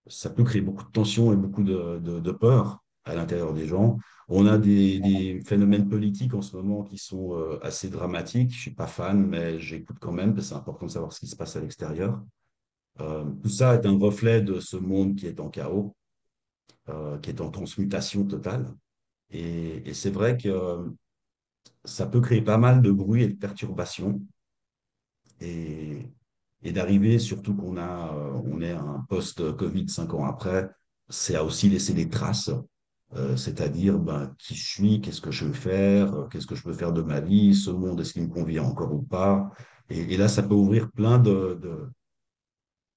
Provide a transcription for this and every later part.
ça peut créer beaucoup de tensions et beaucoup de peur à l'intérieur des gens. On a des phénomènes politiques en ce moment qui sont assez dramatiques. Je suis pas fan, mais j'écoute quand même, parce que c'est important de savoir ce qui se passe à l'extérieur. Tout ça est un reflet de ce monde qui est en chaos, qui est en transmutation totale. Et c'est vrai que ça peut créer pas mal de bruit et de perturbations. Et, et d'arriver, surtout on est un post-Covid 5 ans après, c'est à aussi laisser des traces, c'est-à-dire ben, qui je suis, qu'est-ce que je veux faire, qu'est-ce que je peux faire de ma vie, ce monde, est-ce qu'il me convient encore ou pas. Et là, ça peut ouvrir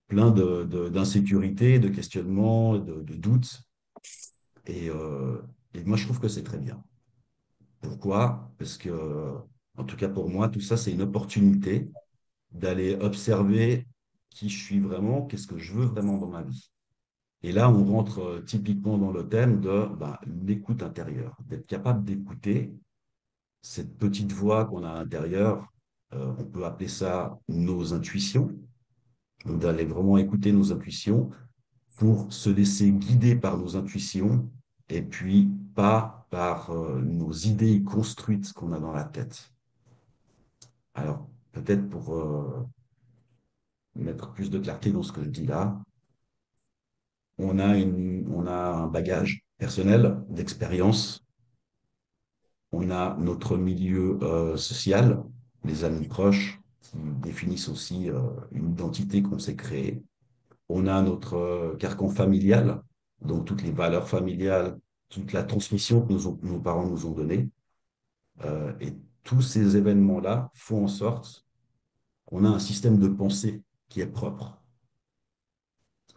d'insécurités, de questionnements, de doutes. Et, euh, et moi, je trouve que c'est très bien. Pourquoi? Parce que, en tout cas pour moi, tout ça, c'est une opportunité d'aller observer qui je suis vraiment, qu'est-ce que je veux vraiment dans ma vie. Et là, on rentre typiquement dans le thème de ben, l'écoute intérieure, d'être capable d'écouter cette petite voix qu'on a à l'intérieur. On peut appeler ça nos intuitions, donc d'aller vraiment écouter nos intuitions pour se laisser guider par nos intuitions et puis pas par nos idées construites qu'on a dans la tête. Alors, peut-être pour mettre plus de clarté dans ce que je dis là, on a un bagage personnel d'expérience, on a notre milieu social, les amis proches qui définissent aussi une identité qu'on s'est créée. On a notre carcan familial, donc toutes les valeurs familiales, toute la transmission que nos parents nous ont donnée. Et tous ces événements-là font en sorte qu'on a un système de pensée qui est propre.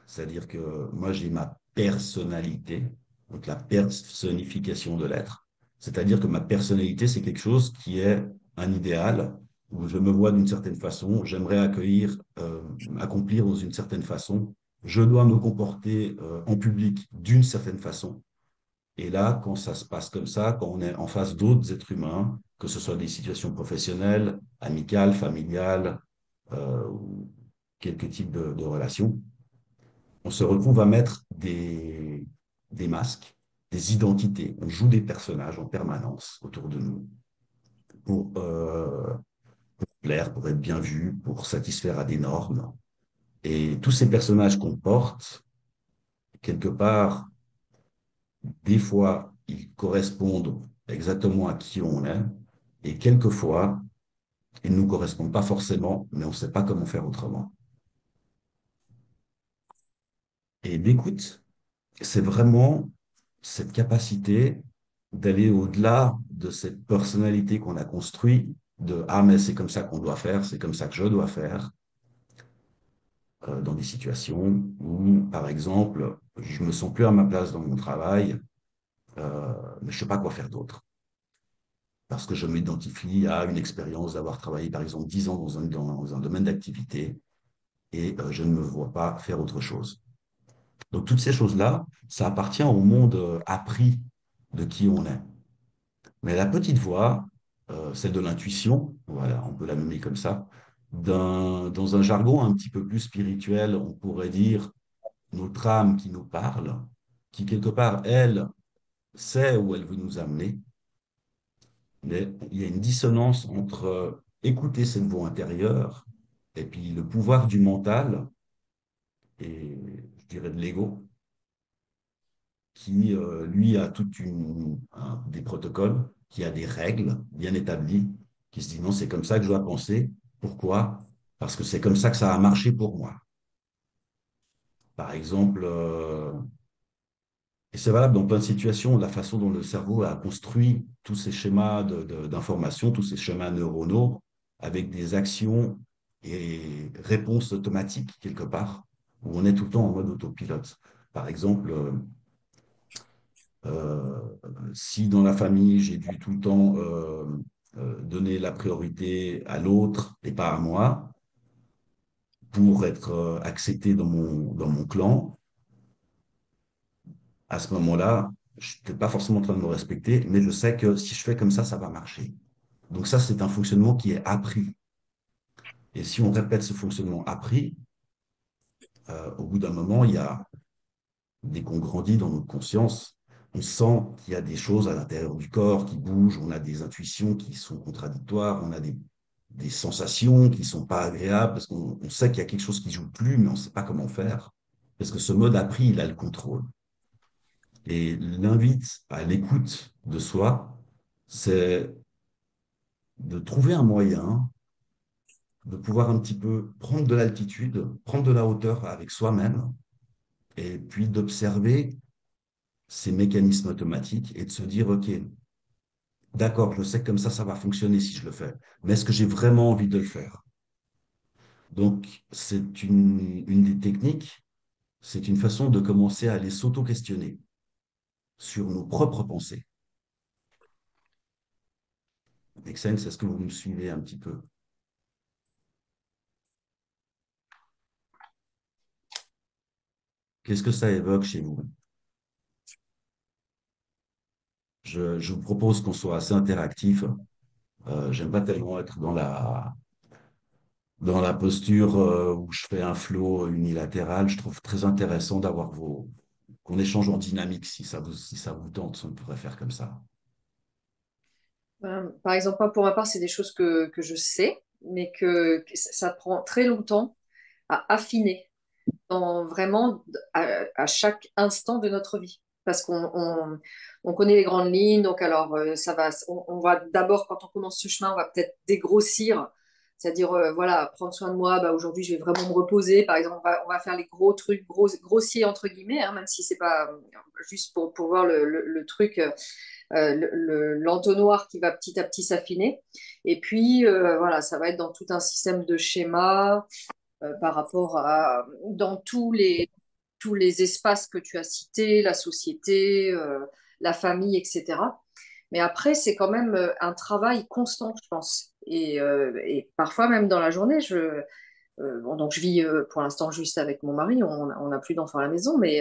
C'est-à-dire que moi, j'ai ma personnalité, donc la personnification de l'être. C'est-à-dire que ma personnalité, c'est quelque chose qui est un idéal, où je me vois d'une certaine façon, j'aimerais accomplir dans une certaine façon, je dois me comporter en public d'une certaine façon. Et là, quand ça se passe comme ça, quand on est en face d'autres êtres humains, que ce soit des situations professionnelles, amicales, familiales, ou quelques types de relations, on se retrouve à mettre des masques, des identités. On joue des personnages en permanence autour de nous pour plaire, pour être bien vu, pour satisfaire à des normes. Et tous ces personnages qu'on porte, quelque part, des fois, ils correspondent exactement à qui on est, et quelquefois, ils ne nous correspondent pas forcément, mais on ne sait pas comment faire autrement. Et l'écoute, c'est vraiment cette capacité d'aller au-delà de cette personnalité qu'on a construite, de ah, mais c'est comme ça qu'on doit faire, c'est comme ça que je dois faire, dans des situations où, par exemple, je me sens plus à ma place dans mon travail, mais je sais pas quoi faire d'autre. Parce que je m'identifie à une expérience d'avoir travaillé, par exemple, 10 ans dans un domaine d'activité et je ne me vois pas faire autre chose. Donc, toutes ces choses-là, ça appartient au monde appris de qui on est. Mais la petite voix, celle de l'intuition, voilà, on peut la nommer comme ça, dans un jargon un petit peu plus spirituel, on pourrait dire notre âme qui nous parle, qui quelque part, elle, sait où elle veut nous amener, mais il y a une dissonance entre écouter cette voix intérieure et puis le pouvoir du mental et, je dirais, de l'ego, qui, lui, a des protocoles, qui a des règles bien établies, qui se dit non, c'est comme ça que je dois penser. Pourquoi? Parce que c'est comme ça que ça a marché pour moi. Par exemple, et c'est valable dans plein de situations, la façon dont le cerveau a construit tous ces schémas d'information, tous ces schémas neuronaux, avec des actions et réponses automatiques quelque part, où on est tout le temps en mode autopilote. Par exemple, Euh, si dans la famille, j'ai dû tout le temps donner la priorité à l'autre et pas à moi pour être accepté dans mon clan, à ce moment-là, je n'étais pas forcément en train de me respecter, mais je sais que si je fais comme ça va marcher. Donc ça, c'est un fonctionnement qui est appris. Et si on répète ce fonctionnement appris, au bout d'un moment, dès qu'on grandit dans notre conscience, on sent qu'il y a des choses à l'intérieur du corps qui bougent, on a des intuitions qui sont contradictoires, on a des sensations qui ne sont pas agréables, parce qu'on sait qu'il y a quelque chose qui ne joue plus, mais on ne sait pas comment faire. Parce que ce mode appris, il a le contrôle. Et l'invite à l'écoute de soi, c'est de trouver un moyen de pouvoir un petit peu prendre de l'altitude, prendre de la hauteur avec soi-même, et puis d'observer ces mécanismes automatiques et de se dire, OK, d'accord, je sais que comme ça va fonctionner si je le fais, mais est-ce que j'ai vraiment envie de le faire? Donc, c'est une des techniques, c'est une façon de commencer à aller s'auto-questionner sur nos propres pensées. Nexens, est-ce que vous me suivez un petit peu? Qu'est-ce que ça évoque chez vous? Je vous propose qu'on soit assez interactif. J'aime pas tellement être dans la posture où je fais un flow unilatéral. Je trouve très intéressant d'avoir qu'on échange en dynamique si ça vous tente, on pourrait faire comme ça. Par exemple, moi, pour ma part, c'est des choses que je sais, mais que ça prend très longtemps à affiner vraiment à chaque instant de notre vie. Parce on connaît les grandes lignes, donc alors ça va, on va d'abord, quand on commence ce chemin, on va peut-être dégrossir, c'est-à-dire voilà, prendre soin de moi, bah, aujourd'hui je vais vraiment me reposer, par exemple, on va faire les gros trucs grossiers entre guillemets, hein, même si c'est pas juste pour voir le truc, l'entonnoir qui va petit à petit s'affiner. Et puis voilà, ça va être dans tout un système de schémas par rapport à dans tous les espaces que tu as cités, la société, la famille, etc. Mais après, c'est quand même un travail constant, je pense. Et parfois, même dans la journée, bon, donc je vis pour l'instant juste avec mon mari, on n'a plus d'enfants à la maison, mais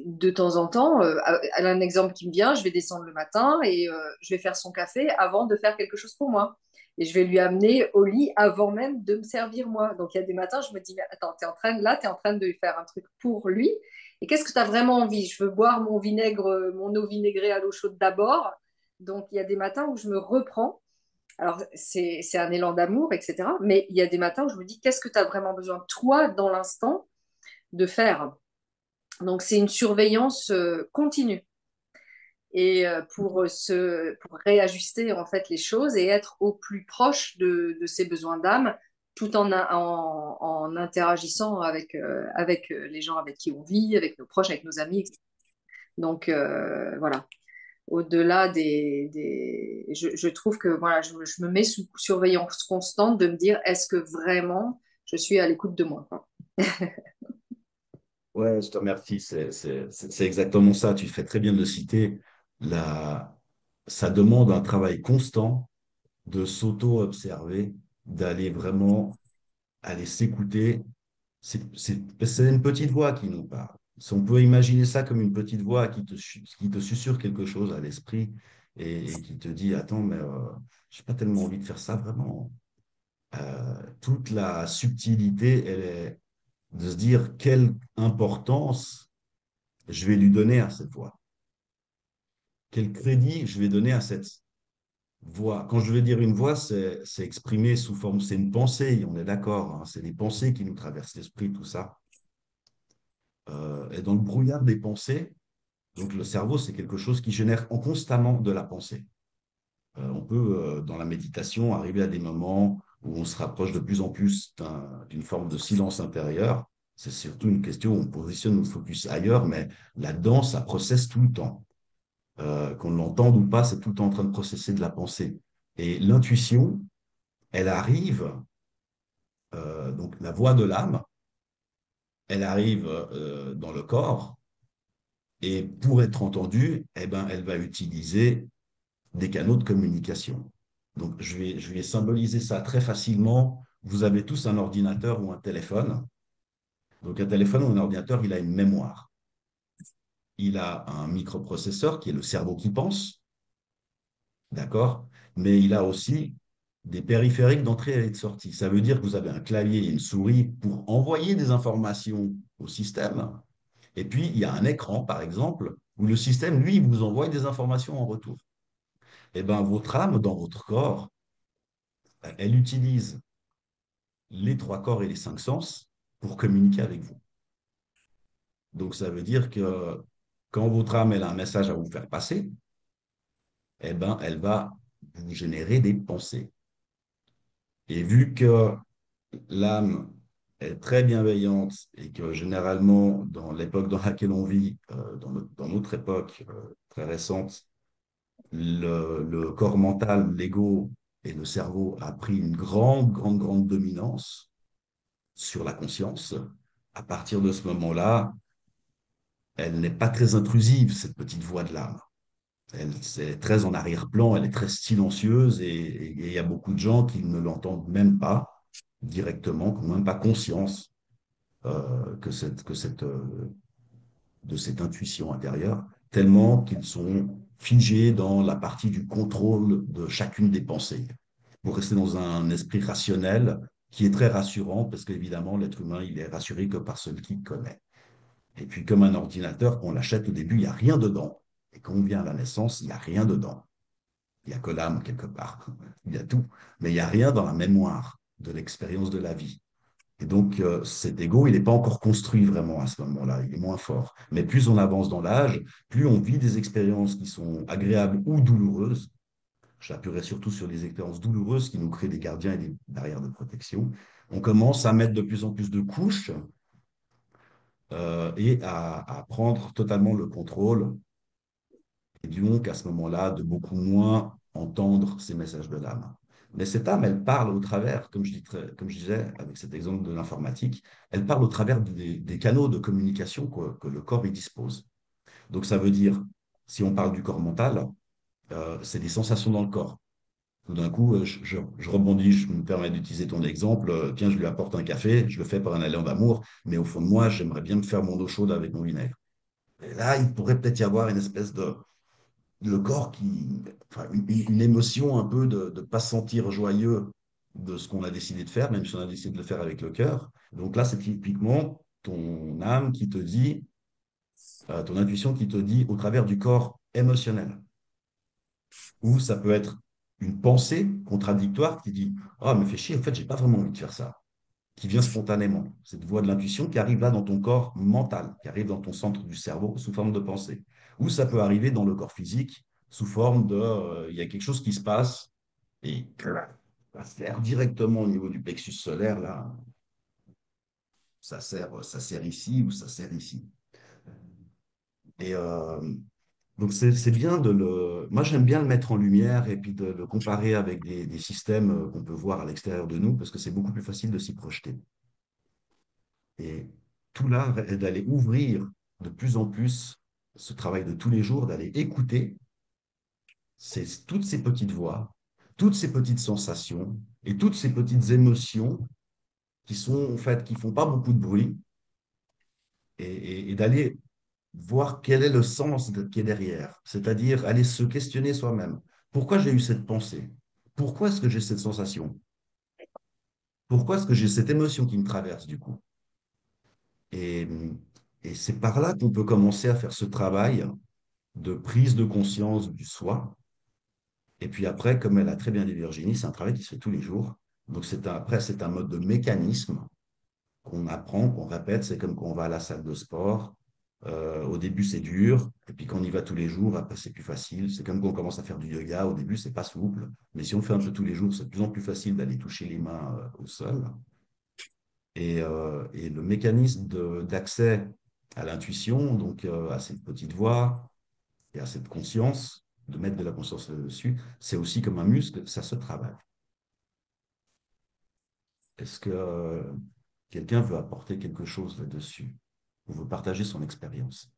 de temps en temps, un exemple qui me vient, je vais descendre le matin et je vais faire son café avant de faire quelque chose pour moi. Et je vais lui amener au lit avant même de me servir moi. Donc il y a des matins, je me dis, mais attends, tu es en train de lui faire un truc pour lui. Et qu'est-ce que tu as vraiment envie? Je veux boire mon vinaigre, mon eau vinaigrée à l'eau chaude d'abord. Donc il y a des matins où je me reprends alors, c'est un élan d'amour, etc. Mais il y a des matins où je me dis, qu'est-ce que tu as vraiment besoin, toi, dans l'instant, de faire? Donc, c'est une surveillance continue. Et pour réajuster, en fait, les choses et être au plus proche de ses besoins d'âme, tout en interagissant avec les gens avec qui on vit, avec nos proches, avec nos amis, etc. Donc, voilà. Au-delà je trouve que voilà, je me mets sous surveillance constante de me dire est-ce que vraiment je suis à l'écoute de moi, quoi. Ouais, je te remercie. C'est exactement ça. Tu fais très bien de le citer. La, Ça demande un travail constant de s'auto-observer, d'aller vraiment aller s'écouter. C'est une petite voix qui nous parle. Si on peut imaginer ça comme une petite voix qui te susurre quelque chose à l'esprit et qui te dit, attends, mais j'ai pas tellement envie de faire ça vraiment. Toute la subtilité, elle est de se dire quelle importance je vais lui donner à cette voix. Quel crédit je vais donner à cette voix. Quand je vais dire une voix, c'est exprimé sous forme, c'est une pensée, on est d'accord, hein, c'est des pensées qui nous traversent l'esprit, tout ça. Et dans le brouillard des pensées, donc le cerveau, c'est quelque chose qui génère constamment de la pensée. On peut, dans la méditation, arriver à des moments où on se rapproche de plus en plus d'une forme de silence intérieur. C'est surtout une question où on positionne notre focus ailleurs, mais là-dedans, ça processe tout le temps. Qu'on l'entende ou pas, c'est tout le temps en train de processer de la pensée. Et l'intuition, elle arrive, donc la voix de l'âme, elle arrive dans le corps, et pour être entendue, eh ben, elle va utiliser des canaux de communication. Donc, je vais symboliser ça très facilement. Vous avez tous un ordinateur ou un téléphone. Donc, un téléphone ou un ordinateur, il a une mémoire. Il a un microprocesseur qui est le cerveau qui pense, d'accord? Mais il a aussi des périphériques d'entrée et de sortie. Ça veut dire que vous avez un clavier et une souris pour envoyer des informations au système, Et puis, il y a un écran, par exemple, où le système, lui, vous envoie des informations en retour. Eh bien, votre âme dans votre corps, elle utilise les trois corps et les cinq sens pour communiquer avec vous. Donc, ça veut dire que quand votre âme elle a un message à vous faire passer, eh ben, elle va vous générer des pensées. Et vu que l'âme est très bienveillante et que généralement, dans l'époque dans laquelle on vit, dans notre époque très récente, le corps mental, l'ego et le cerveau a pris une grande, grande, grande dominance sur la conscience. À partir de ce moment-là, elle n'est pas très intrusive, cette petite voix de l'âme. Elle est très en arrière-plan, elle est très silencieuse et il y a beaucoup de gens qui ne l'entendent même pas directement, qui n'ont même pas conscience de cette intuition intérieure, tellement qu'ils sont figés dans la partie du contrôle de chacune des pensées, pour rester dans un esprit rationnel qui est très rassurant, parce qu'évidemment, l'être humain, il est rassuré que par celui qu'il connaît. Et puis, comme un ordinateur, quand on l'achète au début, il n'y a rien dedans. Et quand on vient à la naissance, il n'y a rien dedans. Il n'y a que l'âme quelque part. Il y a tout. Mais il n'y a rien dans la mémoire de l'expérience de la vie. Et donc, cet ego, il n'est pas encore construit vraiment à ce moment-là. Il est moins fort. Mais plus on avance dans l'âge, plus on vit des expériences qui sont agréables ou douloureuses. J'appuierai surtout sur les expériences douloureuses qui nous créent des gardiens et des barrières de protection. On commence à mettre de plus en plus de couches et à prendre totalement le contrôle et donc à ce moment-là de beaucoup moins entendre ces messages de l'âme. Mais cette âme, elle parle au travers, comme je disais avec cet exemple de l'informatique, elle parle au travers des canaux de communication que le corps y dispose. Donc ça veut dire, si on parle du corps mental, c'est des sensations dans le corps. Tout d'un coup, je rebondis, je me permets d'utiliser ton exemple. Tiens, je lui apporte un café, je le fais par un allant d'amour, mais au fond de moi, j'aimerais bien me faire mon eau chaude avec mon vinaigre. Et là, il pourrait peut-être y avoir une espèce de, le corps qui, enfin, une émotion un peu de ne pas se sentir joyeux de ce qu'on a décidé de faire, même si on a décidé de le faire avec le cœur. Donc là, c'est typiquement ton âme qui te dit, ton intuition qui te dit au travers du corps émotionnel. Ou ça peut être une pensée contradictoire qui dit, ah, me fait chier, en fait, j'ai pas vraiment envie de faire ça, qui vient spontanément. Cette voix de l'intuition qui arrive là dans ton corps mental, qui arrive dans ton centre du cerveau sous forme de pensée. Ou ça peut arriver dans le corps physique sous forme de, il y a quelque chose qui se passe et ça sert directement au niveau du plexus solaire, là, ça sert ici ou ça sert ici. Et donc c'est bien de le... Moi j'aime bien le mettre en lumière et puis de le comparer avec des systèmes qu'on peut voir à l'extérieur de nous parce que c'est beaucoup plus facile de s'y projeter. Et tout là est d'aller ouvrir de plus en plus ce travail de tous les jours, d'aller écouter toutes ces petites voix, toutes ces petites sensations et toutes ces petites émotions qui sont en fait, qui font pas beaucoup de bruit et d'aller voir quel est le sens qui est derrière, c'est-à-dire aller se questionner soi-même. Pourquoi j'ai eu cette pensée? Pourquoi est-ce que j'ai cette sensation? Pourquoi est-ce que j'ai cette émotion qui me traverse du coup? Et, et c'est par là qu'on peut commencer à faire ce travail de prise de conscience du soi. Et puis après, comme elle a très bien dit Virginie, c'est un travail qui se fait tous les jours. Donc après, c'est un mode de mécanisme qu'on apprend, qu'on répète. C'est comme quand on va à la salle de sport. Au début, c'est dur. Et puis quand on y va tous les jours, après, c'est plus facile. C'est comme quand on commence à faire du yoga. Au début, c'est pas souple. Mais si on le fait un peu tous les jours, c'est de plus en plus facile d'aller toucher les mains au sol. Et le mécanisme d'accès à l'intuition, donc à cette petite voix et à cette conscience, de mettre de la conscience dessus, c'est aussi comme un muscle, ça se travaille. Est-ce que quelqu'un veut apporter quelque chose là-dessus ou veut partager son expérience?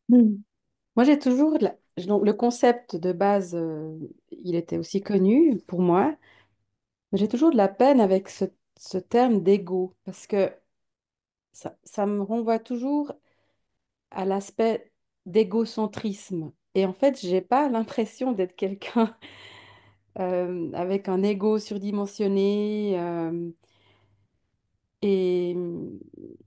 Hmm. Moi, j'ai toujours donc, le concept de base, il était aussi connu pour moi, mais j'ai toujours de la peine avec ce terme d'ego parce que ça me renvoie toujours à l'aspect d'égocentrisme. Et en fait, j'ai pas l'impression d'être quelqu'un avec un ego surdimensionné.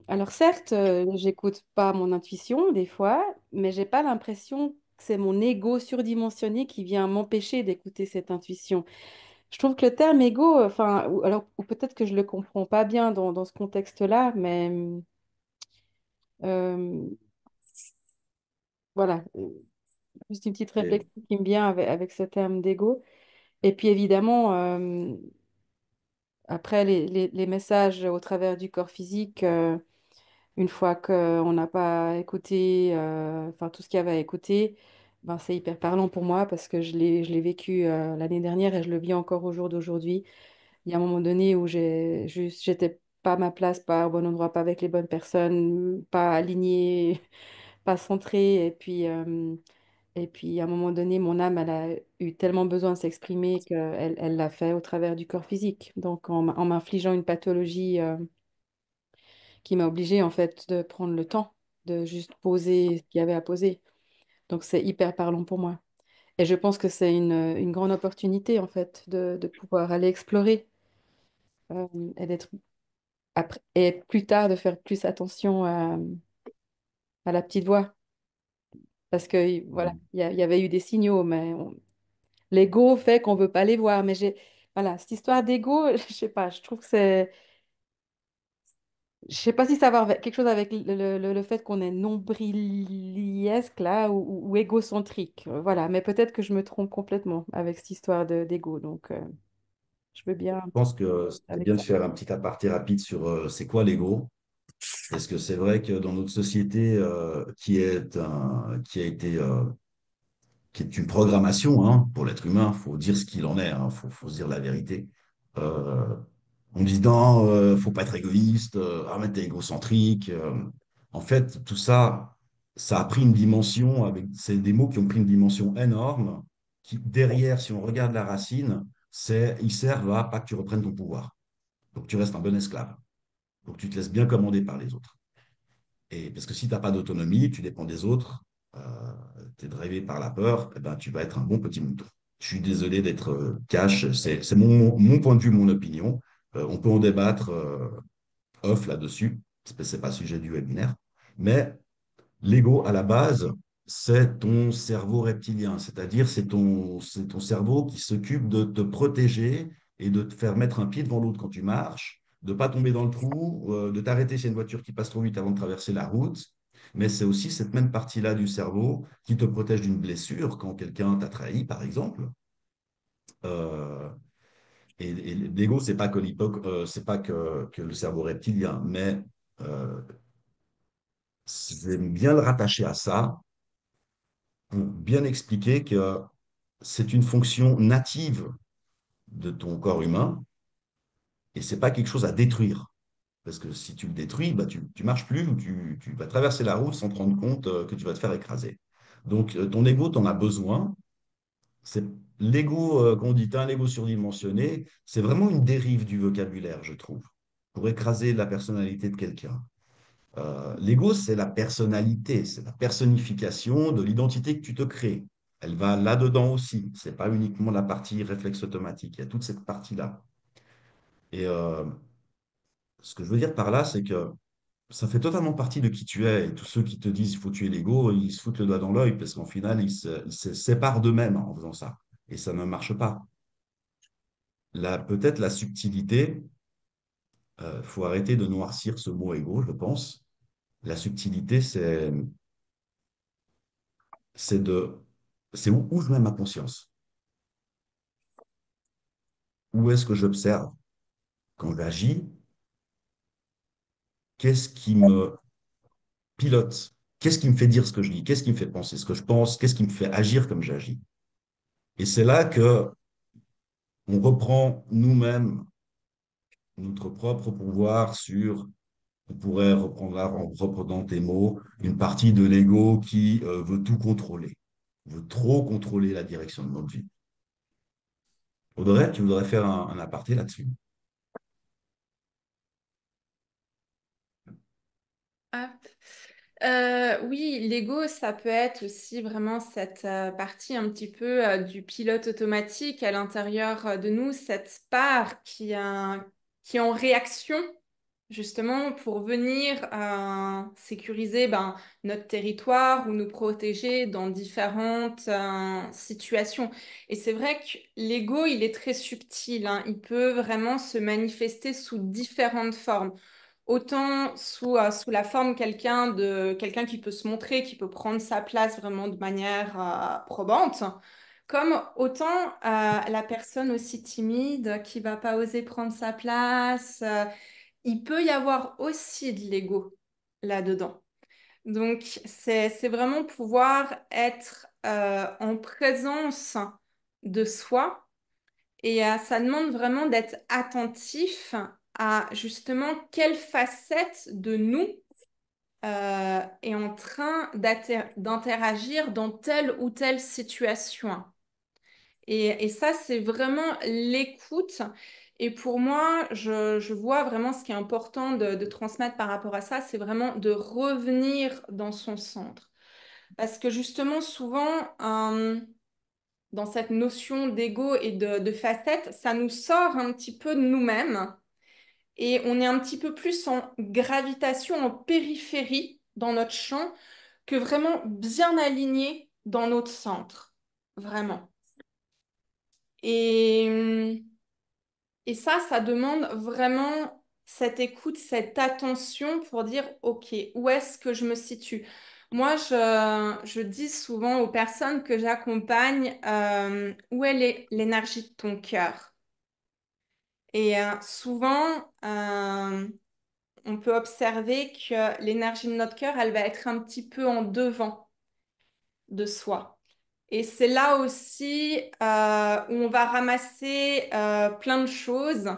Alors certes, j'écoute pas mon intuition des fois, mais j'ai pas l'impression que c'est mon ego surdimensionné qui vient m'empêcher d'écouter cette intuition. Je trouve que le terme ego, enfin, ou peut-être que je le comprends pas bien dans ce contexte-là, mais euh, voilà, juste une petite Et réflexion qui me vient avec ce terme d'ego. Et puis évidemment, après les messages au travers du corps physique. Une fois qu'on n'a pas écouté, enfin tout ce qu'il y avait à écouter, ben, c'est hyper parlant pour moi parce que je l'ai vécu l'année dernière et je le vis encore au jour d'aujourd'hui. Il y a un moment donné où j'étais pas à ma place, pas au bon endroit, pas avec les bonnes personnes, pas alignée, pas centrée. Et puis à un moment donné, mon âme, elle a eu tellement besoin de s'exprimer elle l'a fait au travers du corps physique. Donc en m'infligeant une pathologie. Qui m'a obligée en fait de prendre le temps de juste poser ce qu'il y avait à poser. Donc c'est hyper parlant pour moi. Et je pense que c'est une grande opportunité en fait de pouvoir aller explorer euh, et d'être après et plus tard de faire plus attention à la petite voix. Parce que voilà, il y avait eu des signaux, mais l'ego fait qu'on veut pas les voir. Mais j'ai voilà, cette histoire d'ego, je sais pas, je trouve que c'est je sais pas si ça va avec quelque chose avec le fait qu'on est nombriliesque là ou égocentrique. Voilà, mais peut-être que je me trompe complètement avec cette histoire d'ego. Donc, je veux bien un je petit pense que c'est avec bien de ça. faire un petit aparté rapide sur c'est quoi l'ego. Parce que c'est vrai que dans notre société qui a été qui est une programmation hein, pour l'être humain, il faut dire ce qu'il en est, il faut se dire la vérité. Euh, on dit non, faut pas être égoïste, arrête d'être égocentrique. En fait, tout ça, ça a pris une dimension, c'est des mots qui ont pris une dimension énorme, qui derrière, si on regarde la racine, ils servent à pas que tu reprennes ton pouvoir. Donc tu restes un bon esclave. Donc tu te laisses bien commander par les autres. Et parce que si tu n'as pas d'autonomie, tu dépends des autres, tu es drivé par la peur, eh ben, tu vas être un bon petit mouton. Je suis désolé d'être cash, c'est mon point de vue, mon opinion. On peut en débattre off là-dessus, c'est pas sujet du webinaire. Mais l'ego, à la base, c'est ton cerveau reptilien, c'est-à-dire c'est ton cerveau qui s'occupe de te protéger et de te faire mettre un pied devant l'autre quand tu marches, de ne pas tomber dans le trou, de t'arrêter chez une voiture qui passe trop vite avant de traverser la route. Mais c'est aussi cette même partie-là du cerveau qui te protège d'une blessure quand quelqu'un t'a trahi, par exemple. Euh, et l'ego, c'est pas que le cerveau reptilien, mais j'aime bien le rattacher à ça pour bien expliquer que c'est une fonction native de ton corps humain et c'est pas quelque chose à détruire. Parce que si tu le détruis, bah, tu marches plus ou tu vas traverser la route sans te rendre compte que tu vas te faire écraser. Donc, ton ego, tu en as besoin. C'est l'ego, quand on dit t'as un ego surdimensionné, c'est vraiment une dérive du vocabulaire, je trouve, pour écraser la personnalité de quelqu'un. L'ego, c'est la personnalité, c'est la personnification de l'identité que tu te crées. Elle va là-dedans aussi. C'est pas uniquement la partie réflexe automatique. Il y a toute cette partie-là. Et ce que je veux dire par là, c'est que ça fait totalement partie de qui tu es. Et tous ceux qui te disent il faut tuer l'ego, ils se foutent le doigt dans l'œil parce qu'en final, ils se séparent d'eux-mêmes en faisant ça. Et ça ne marche pas. Peut-être la subtilité, faut arrêter de noircir ce mot ego, je pense. La subtilité, c'est de, c'est où je mets ma conscience. Où est-ce que j'observe quand j'agis? Qu'est-ce qui me pilote? Qu'est-ce qui me fait dire ce que je dis? Qu'est-ce qui me fait penser ce que je pense? Qu'est-ce qui me fait agir comme j'agis? Et c'est là que on reprend nous-mêmes notre propre pouvoir sur, on pourrait reprendre là, en reprenant tes mots, une partie de l'ego qui veut tout contrôler, veut trop contrôler la direction de notre vie. Audrey, tu voudrais faire un aparté là-dessus? Hop. Oui, l'ego, ça peut être aussi vraiment cette partie un petit peu du pilote automatique à l'intérieur de nous, cette part qui est en réaction justement pour venir sécuriser notre territoire ou nous protéger dans différentes situations. Et c'est vrai que l'ego, il est très subtil, hein. Il peut vraiment se manifester sous différentes formes. Autant sous la forme quelqu'un qui peut se montrer, qui peut prendre sa place vraiment de manière probante, comme autant la personne aussi timide qui va pas oser prendre sa place. Il peut y avoir aussi de l'ego là-dedans. Donc, c'est vraiment pouvoir être en présence de soi et ça demande vraiment d'être attentif à justement quelle facette de nous est en train d'interagir dans telle ou telle situation. Et ça, c'est vraiment l'écoute. Et pour moi, je vois vraiment ce qui est important de transmettre par rapport à ça, c'est vraiment de revenir dans son centre. Parce que justement, souvent, dans cette notion d'ego et de facette, ça nous sort un petit peu de nous-mêmes et on est un petit peu plus en gravitation, en périphérie dans notre champ que vraiment bien aligné dans notre centre. Vraiment. Et, et ça demande vraiment cette écoute, cette attention pour dire, OK, où est-ce que je me situe? Moi, je dis souvent aux personnes que j'accompagne, où est l'énergie de ton cœur? Et souvent, on peut observer que l'énergie de notre cœur, elle va être un petit peu en devant de soi. Et c'est là aussi où on va ramasser plein de choses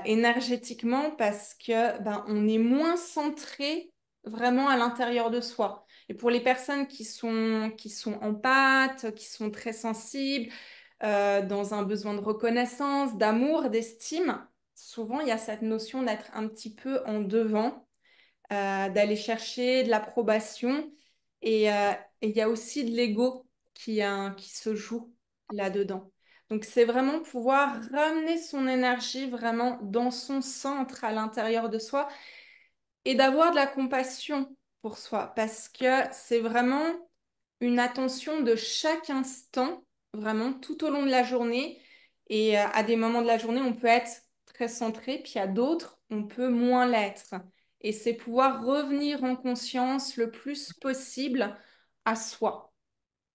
énergétiquement parce que on est moins centré vraiment à l'intérieur de soi. Et pour les personnes qui sont empathes, qui sont très sensibles, dans un besoin de reconnaissance, d'amour, d'estime, souvent il y a cette notion d'être un petit peu en devant, d'aller chercher de l'approbation. Et il y a aussi de l'ego qui se joue là-dedans. Donc, c'est vraiment pouvoir ramener son énergie vraiment dans son centre à l'intérieur de soi et d'avoir de la compassion pour soi parce que c'est vraiment une attention de chaque instant, vraiment tout au long de la journée. Et à des moments de la journée, on peut être très centré, puis à d'autres, on peut moins l'être. Et c'est pouvoir revenir en conscience le plus possible à soi.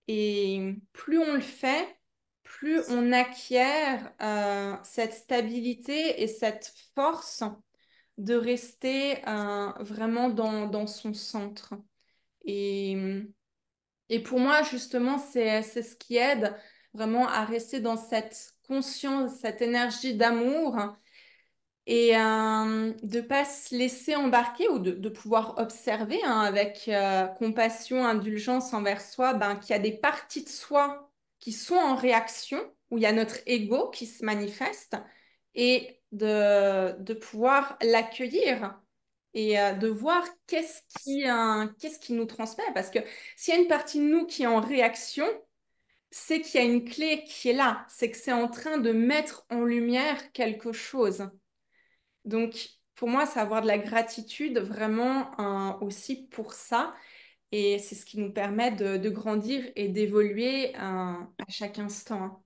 Et plus on le fait, plus on acquiert cette stabilité et cette force de rester vraiment dans son centre. Et, et pour moi, justement, c'est ce qui aide vraiment à rester dans cette conscience, cette énergie d'amour et de pas se laisser embarquer ou de pouvoir observer avec compassion, indulgence envers soi, qu'il y a des parties de soi qui sont en réaction, où il y a notre ego qui se manifeste et de pouvoir l'accueillir et de voir qu'est-ce qui nous transmet. Parce que s'il y a une partie de nous qui est en réaction, c'est qu'il y a une clé qui est là, c'est que c'est en train de mettre en lumière quelque chose. Donc, pour moi, c'est avoir de la gratitude vraiment aussi pour ça. Et c'est ce qui nous permet de grandir et d'évoluer à chaque instant, hein.